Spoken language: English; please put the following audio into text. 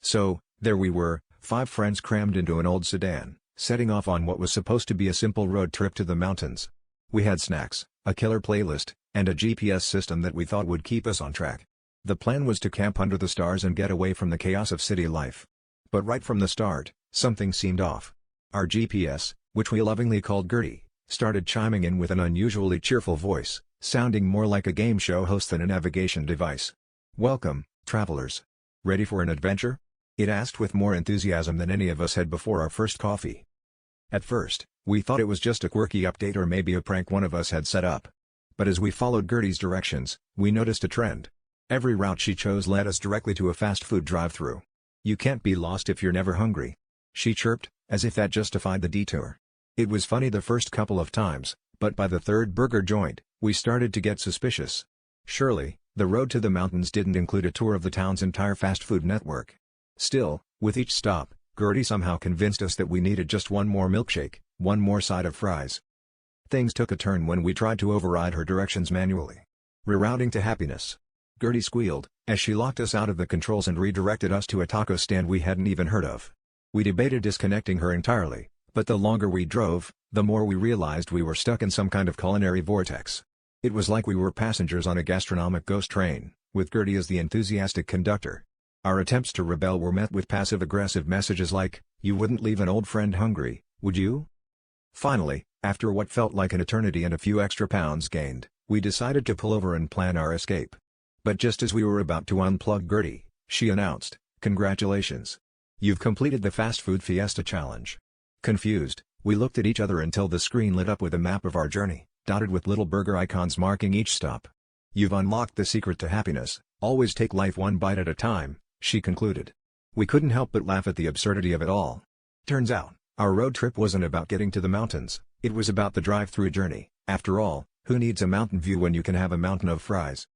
So, there we were, 5 friends crammed into an old sedan, setting off on what was supposed to be a simple road trip to the mountains. We had snacks, a killer playlist, and a GPS system that we thought would keep us on track. The plan was to camp under the stars and get away from the chaos of city life. But right from the start, something seemed off. Our GPS, which we lovingly called Gertie, started chiming in with an unusually cheerful voice, sounding more like a game show host than a navigation device. "Welcome, travelers. Ready for an adventure?" it asked with more enthusiasm than any of us had before our first coffee. At first, we thought it was just a quirky update or maybe a prank one of us had set up. But as we followed Gertie's directions, we noticed a trend. Every route she chose led us directly to a fast food drive-thru. "You can't be lost if you're never hungry," she chirped, as if that justified the detour. It was funny the first couple of times, but by the third burger joint, we started to get suspicious. Surely, the road to the mountains didn't include a tour of the town's entire fast food network. Still, with each stop, Gertie somehow convinced us that we needed just one more milkshake, one more side of fries. Things took a turn when we tried to override her directions manually. Rerouting to happiness. Gertie squealed, as she locked us out of the controls and redirected us to a taco stand we hadn't even heard of. We debated disconnecting her entirely, but the longer we drove, the more we realized we were stuck in some kind of culinary vortex. It was like we were passengers on a gastronomic ghost train, with Gertie as the enthusiastic conductor. Our attempts to rebel were met with passive-aggressive messages like, "You wouldn't leave an old friend hungry, would you?" Finally, after what felt like an eternity and a few extra pounds gained, we decided to pull over and plan our escape. But just as we were about to unplug Gertie, she announced, "Congratulations. You've completed the Fast Food Fiesta Challenge." Confused, we looked at each other until the screen lit up with a map of our journey, dotted with little burger icons marking each stop. "You've unlocked the secret to happiness, always take life one bite at a time," she concluded. We couldn't help but laugh at the absurdity of it all. Turns out, our road trip wasn't about getting to the mountains, it was about the drive-through journey. After all, who needs a mountain view when you can have a mountain of fries?